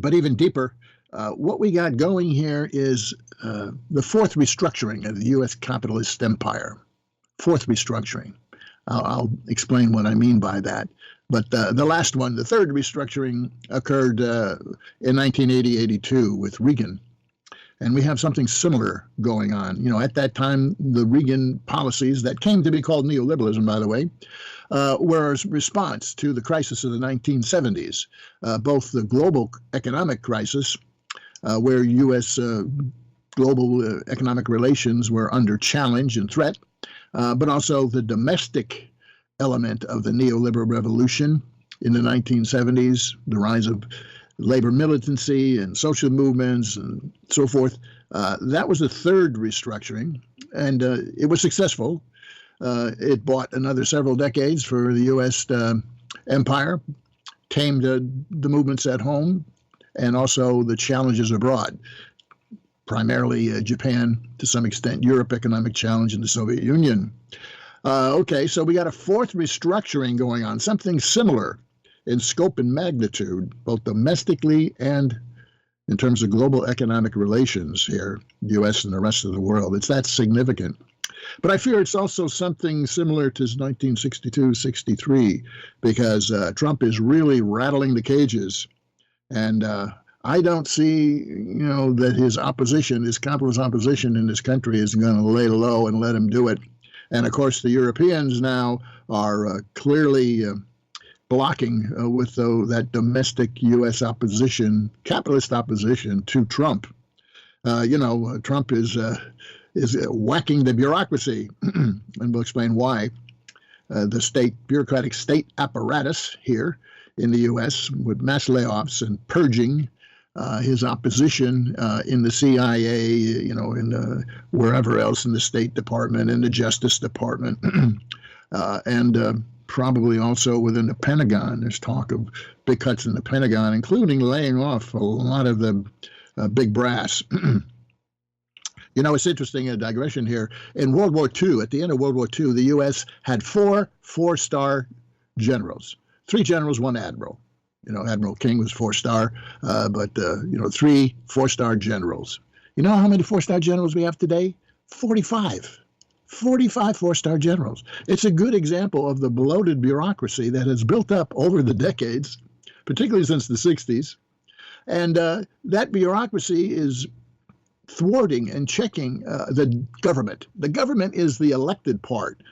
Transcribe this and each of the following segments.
But even deeper, what we got going here is the fourth restructuring of the U.S. capitalist empire. Fourth restructuring. I'll explain what I mean by that. But the last one, the third restructuring, occurred in 1980-82 with Reagan. And we have something similar going on. You know, at that time, the Reagan policies that came to be called neoliberalism, by the way, were a response to the crisis of the 1970s, both the global economic crisis, where U.S. Global economic relations were under challenge and threat, but also the domestic element of the neoliberal revolution in the 1970s, the rise of labor militancy and social movements and so forth. That was the third restructuring, and it was successful. It bought another several decades for the U.S. Empire, tamed the movements at home, and also the challenges abroad, primarily Japan, to some extent Europe, economic challenge, and the Soviet Union. Okay, so we got a fourth restructuring going on, something similar in scope and magnitude, both domestically and in terms of global economic relations here, the U.S. and the rest of the world. It's that significant. But I fear it's also something similar to 1962-63, because Trump is really rattling the cages. And I don't see, that his opposition, his capitalist opposition in this country is going to lay low and let him do it. And of course, the Europeans now are clearly blocking with that domestic U.S. opposition, capitalist opposition to Trump. Trump is whacking the bureaucracy, and we'll explain why. The bureaucratic state apparatus here in the U.S. with mass layoffs and purging his opposition in the CIA, in wherever else in the State Department, in the Justice Department, and probably also within the Pentagon. There's talk of big cuts in the Pentagon, including laying off a lot of the big brass. It's interesting, a digression here. In World War II, at the end of World War II, the U.S. had four-star generals. 3 generals, 1 admiral. Admiral King was 4-star, but 3 4-star generals. You know how many 4-star generals we have today? 45. 45 4-star generals. It's a good example of the bloated bureaucracy that has built up over the decades, particularly since the 60s. And that bureaucracy is thwarting and checking the government. The government is the elected part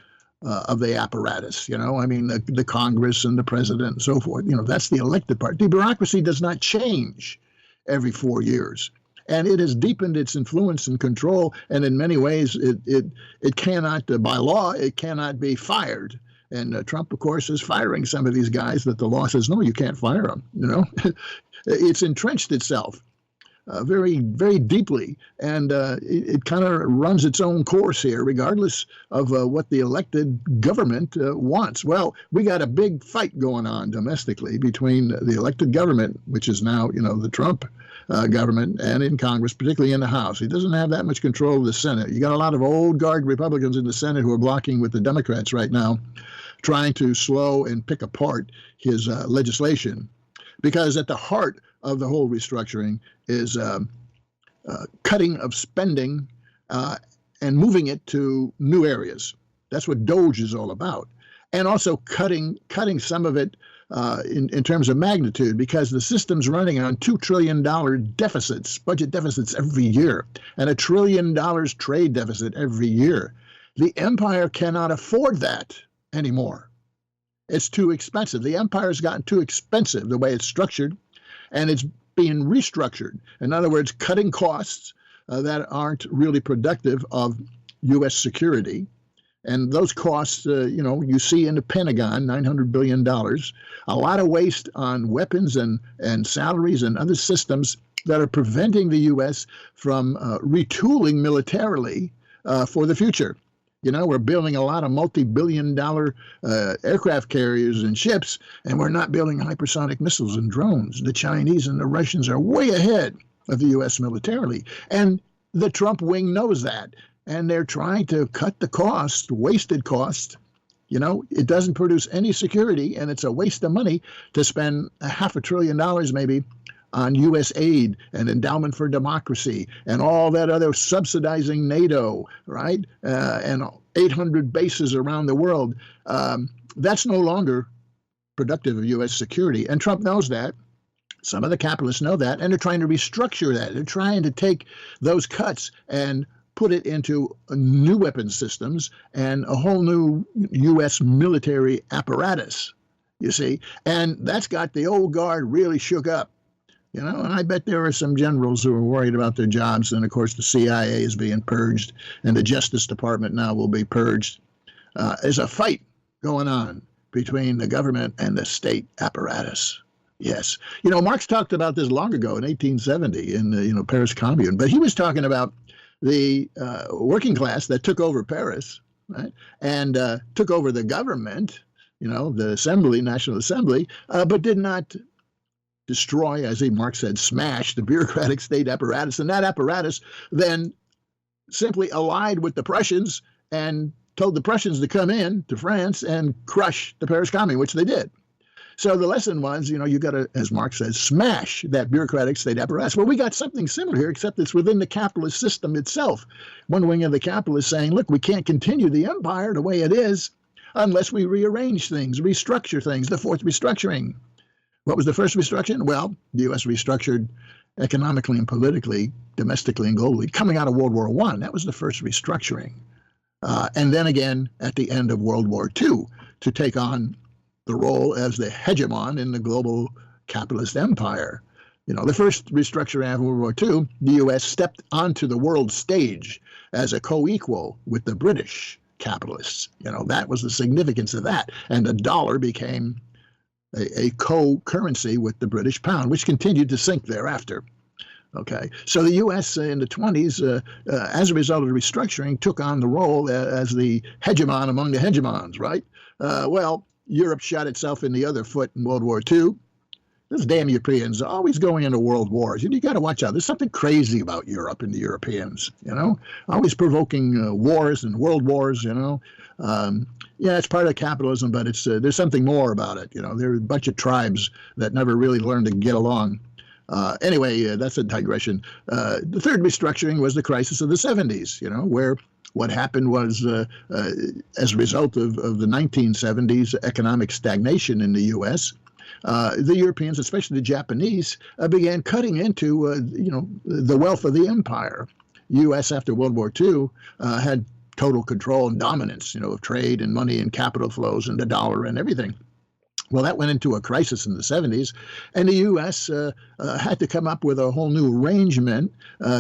of the apparatus, the Congress and the president and so forth. That's the elected part. The bureaucracy does not change every 4 years. And it has deepened its influence and control. And in many ways, it cannot, by law, it cannot be fired. And Trump, of course, is firing some of these guys that the law says, no, you can't fire them. It's entrenched itself very, very deeply. And it kind of runs its own course here, regardless of what the elected government wants. Well, we got a big fight going on domestically between the elected government, which is now, the Trump government, and in Congress, particularly in the House. He doesn't have that much control of the Senate. You got a lot of old guard Republicans in the Senate who are blocking with the Democrats right now, trying to slow and pick apart his legislation. Because at the heart of the whole restructuring is cutting of spending and moving it to new areas. That's what DOGE is all about. And also cutting some of it in terms of magnitude, because the system's running on $2 trillion deficits, budget deficits every year, and $1 trillion trade deficit every year. The empire cannot afford that anymore. It's too expensive. The empire's gotten too expensive the way it's structured, and it's being restructured. In other words, cutting costs that aren't really productive of U.S. security. And those costs, you see in the Pentagon, $900 billion, a lot of waste on weapons and salaries and other systems that are preventing the U.S. from retooling militarily for the future. We're building a lot of multi-billion-dollar aircraft carriers and ships, and we're not building hypersonic missiles and drones. The Chinese and the Russians are way ahead of the U.S. militarily. And the Trump wing knows that. And they're trying to cut the cost, wasted cost. It doesn't produce any security, and it's a waste of money to spend $500 billion maybe on U.S. aid and endowment for democracy and all that other subsidizing NATO, right? And 800 bases around the world. That's no longer productive of U.S. security. And Trump knows that. Some of the capitalists know that, and they're trying to restructure that. They're trying to take those cuts and put it into new weapon systems and a whole new U.S. military apparatus, you see. And that's got the old guard really shook up, you know. And I bet there are some generals who are worried about their jobs. And, of course, the CIA is being purged, and the Justice Department now will be purged. There's a fight going on between the government and the state apparatus. Yes. You know, Marx talked about this long ago in 1870 in the Paris Commune, but he was talking about the working class that took over Paris, right, and took over the government, the assembly, National Assembly, but did not destroy, as Marx said, smash the bureaucratic state apparatus. And that apparatus then simply allied with the Prussians and told the Prussians to come in to France and crush the Paris Commune, which they did. So the lesson was, you got to, as Marx says, smash that bureaucratic state apparatus. Well, we got something similar here, except it's within the capitalist system itself. One wing of the capitalists saying, look, we can't continue the empire the way it is unless we rearrange things, restructure things, the fourth restructuring. What was the first restructuring? Well, the U.S. restructured economically and politically, domestically and globally, coming out of World War I. That was the first restructuring. And then again, at the end of World War II, to take on the role as the hegemon in the global capitalist empire. The first restructuring after World War II, the U.S. stepped onto the world stage as a co-equal with the British capitalists. That was the significance of that. And the dollar became a co-currency with the British pound, which continued to sink thereafter. Okay, so the U.S. In the 20s, as a result of the restructuring, took on the role as the hegemon among the hegemons, right? Well, Europe shot itself in the other foot in World War II. Those damn Europeans are always going into world wars. And you got to watch out. There's something crazy about Europe and the Europeans, always provoking wars and world wars, Yeah, it's part of capitalism, but there's something more about it. There are a bunch of tribes that never really learned to get along. Anyway, that's a digression. The third restructuring was the crisis of the 70s, where what happened was, as a result of the 1970s economic stagnation in the U.S., the Europeans, especially the Japanese, began cutting into, the wealth of the empire. U.S. after World War II had total control and dominance, of trade and money and capital flows and the dollar and everything. Well, that went into a crisis in the 70s, and the U.S. Had to come up with a whole new arrangement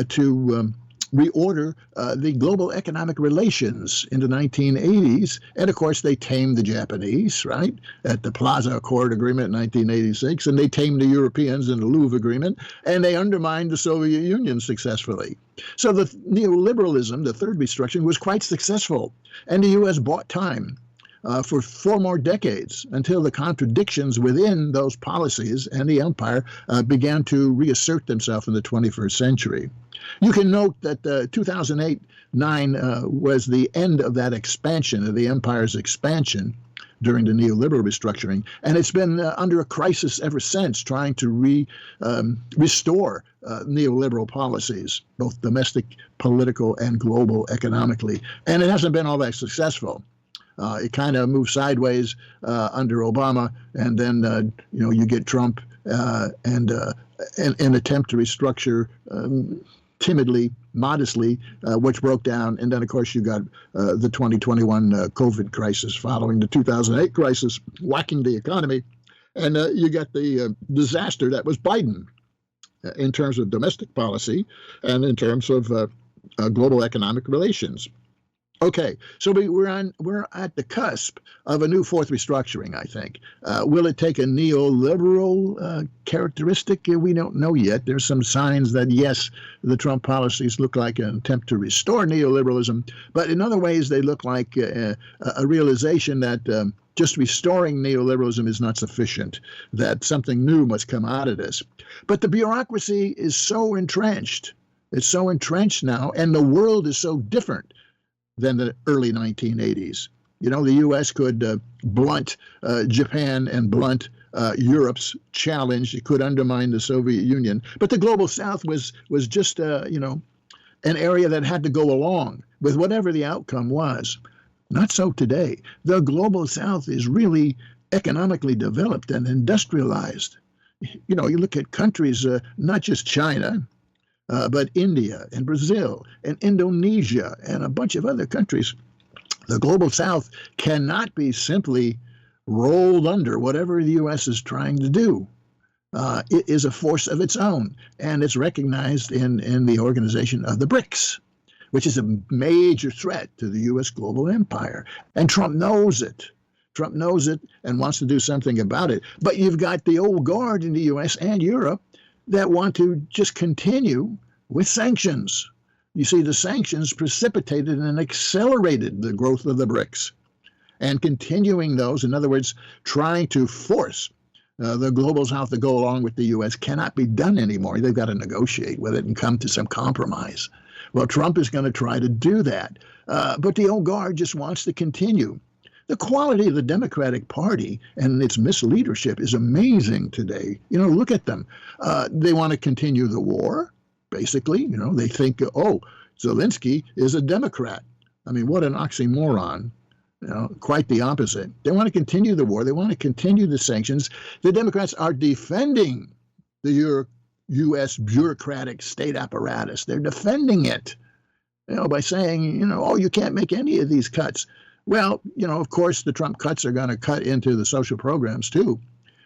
to reorder the global economic relations in the 1980s. And, of course, they tamed the Japanese, right, at the Plaza Accord Agreement in 1986, and they tamed the Europeans in the Louvre Agreement, and they undermined the Soviet Union successfully. So the neoliberalism, the third restructuring, was quite successful, and the U.S. bought time for 4 more decades until the contradictions within those policies and the empire began to reassert themselves in the 21st century. You can note that 2008-9 was the end of that expansion, of the empire's expansion during the neoliberal restructuring, and it's been under a crisis ever since, trying to restore neoliberal policies, both domestic, political, and global economically, and it hasn't been all that successful. It kind of moved sideways under Obama, and then you get Trump and an attempt to restructure timidly, modestly, which broke down. And then, of course, you got the 2021 COVID crisis following the 2008 crisis, whacking the economy. And you got the disaster that was Biden in terms of domestic policy and in terms of global economic relations. Okay, so we're at the cusp of a new fourth restructuring, I think. Will it take a neoliberal characteristic? We don't know yet. There's some signs that, yes, the Trump policies look like an attempt to restore neoliberalism, but in other ways they look like a realization that just restoring neoliberalism is not sufficient, that something new must come out of this. But the bureaucracy is so entrenched. It's so entrenched now, and the world is so different than the early 1980s. The U.S. could blunt Japan and blunt Europe's challenge. It could undermine the Soviet Union. But the global South was just, an area that had to go along with whatever the outcome was. Not so today. The global South is really economically developed and industrialized. You look at countries, not just China, but India and Brazil and Indonesia and a bunch of other countries. The global South cannot be simply rolled under whatever the U.S. is trying to do. It is a force of its own, and it's recognized in the organization of the BRICS, which is a major threat to the U.S. global empire. And Trump knows it. Trump knows it and wants to do something about it. But you've got the old guard in the U.S. and Europe that want to just continue with sanctions. You see, the sanctions precipitated and accelerated the growth of the BRICS. And continuing those, in other words, trying to force the global South to go along with the U.S. cannot be done anymore. They've got to negotiate with it and come to some compromise. Well, Trump is going to try to do that. But the old guard just wants to continue. The quality of the Democratic Party and its misleadership is amazing today. Look at them. They want to continue the war, basically. They think, Zelensky is a Democrat. I mean, what an oxymoron. Quite the opposite. They want to continue the war. They want to continue the sanctions. The Democrats are defending the U.S. bureaucratic state apparatus. They're defending it, by saying, you can't make any of these cuts. Well, of course, the Trump cuts are going to cut into the social programs, too.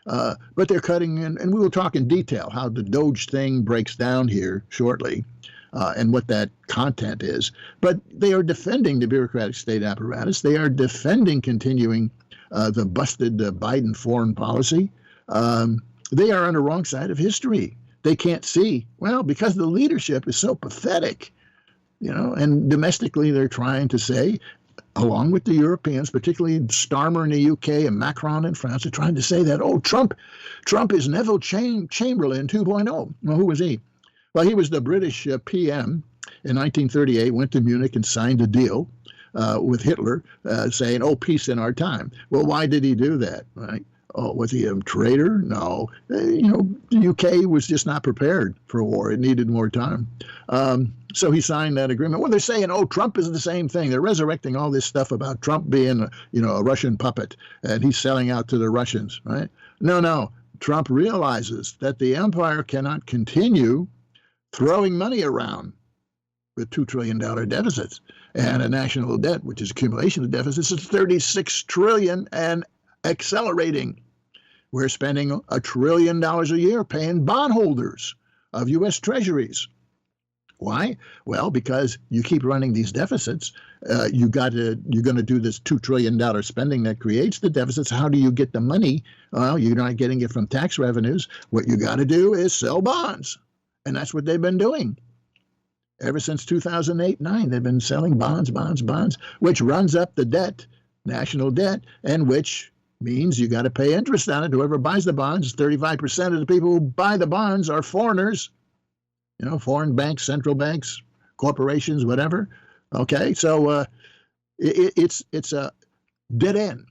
But they're cutting in, and we will talk in detail how the Doge thing breaks down here shortly. And what that content is. But they are defending the bureaucratic state apparatus. They are defending continuing the busted Biden foreign policy. They are on the wrong side of history. They can't see, because the leadership is so pathetic, and domestically they're trying to say, along with the Europeans, particularly Starmer in the UK and Macron in France, are trying to say that, Trump is Neville Chamberlain 2.0. Well, who was he? Well, he was the British PM in 1938, went to Munich and signed a deal with Hitler saying, peace in our time. Well, why did he do that? Right? Was he a traitor? No. The UK was just not prepared for a war. It needed more time. So he signed that agreement. Well, they're saying, Trump is the same thing. They're resurrecting all this stuff about Trump being, a Russian puppet, and he's selling out to the Russians, right? No. Trump realizes that the empire cannot continue throwing money around with $2 trillion deficits and a national debt, which is accumulation of deficits, is $36 trillion and accelerating. We're spending $1 trillion a year paying bondholders of U.S. treasuries. Why? Well, because you keep running these deficits. You're going to do this $2 trillion spending that creates the deficits. How do you get the money? Well, you're not getting it from tax revenues. What you got to do is sell bonds. And that's what they've been doing. Ever since 2008-9, they've been selling bonds, which runs up the debt, national debt, and which means you got to pay interest on it. Whoever buys the bonds, 35% of the people who buy the bonds are foreigners, foreign banks, central banks, corporations, whatever. Okay, so it's a dead end.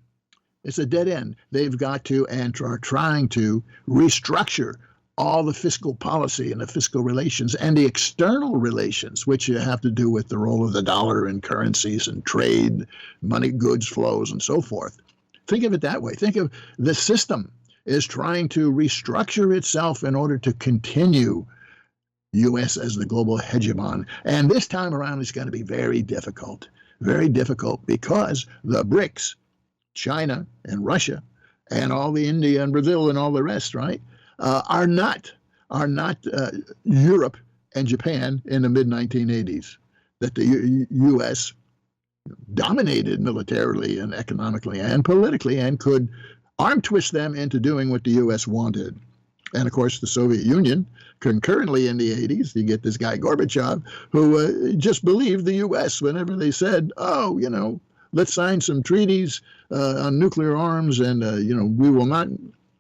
It's a dead end. They've got to and are trying to restructure all the fiscal policy and the fiscal relations and the external relations, which have to do with the role of the dollar and currencies and trade, money, goods flows, and so forth. Think of it that way. Think of the system is trying to restructure itself in order to continue U.S. as the global hegemon. And this time around it's going to be very difficult because the BRICS, China and Russia, and all the India and Brazil and all the rest, right, are not Europe and Japan in the mid-1980s, that the U.S. dominated militarily and economically and politically and could arm twist them into doing what the U.S. wanted. And, of course, the Soviet Union, concurrently in the 80s, you get this guy Gorbachev, who just believed the U.S. whenever they said, let's sign some treaties on nuclear arms and, we will not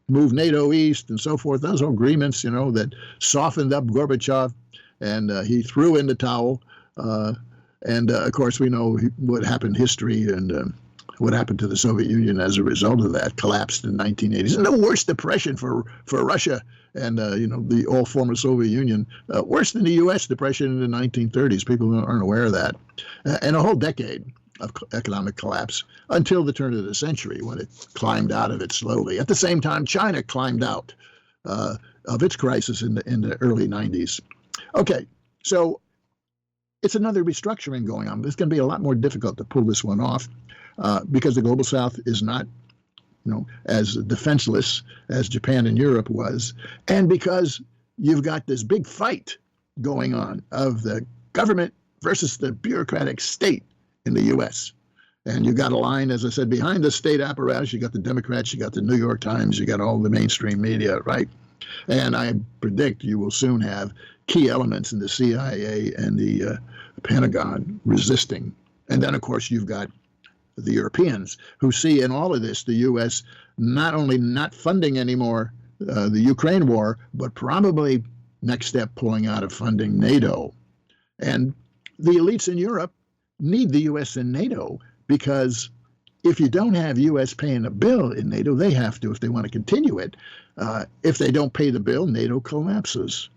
move NATO east and so forth. Those are agreements, that softened up Gorbachev, and he threw in the towel. Of course, we know what happened in history, and what happened to the Soviet Union as a result of that collapsed in the 1980s. And the worst depression for Russia and the all former Soviet Union, worse than the U.S. depression in the 1930s. People aren't aware of that. And a whole decade of economic collapse until the turn of the century, when it climbed out of it slowly. At the same time, China climbed out of its crisis in the early 90s. Okay, so it's another restructuring going on. It's going to be a lot more difficult to pull this one off because the global South is not, as defenseless as Japan and Europe was, and because you've got this big fight going on of the government versus the bureaucratic state in the U.S. And you got a line, as I said, behind the state apparatus. You got the Democrats, you got the New York Times, you got all the mainstream media, right? And I predict you will soon have key elements in the CIA and the Pentagon resisting. And then, of course, you've got the Europeans who see in all of this the U.S. not only not funding anymore the Ukraine war, but probably next step pulling out of funding NATO. And the elites in Europe need the U.S. and NATO because if you don't have U.S. paying a bill in NATO, they have to if they want to continue it. If they don't pay the bill, NATO collapses.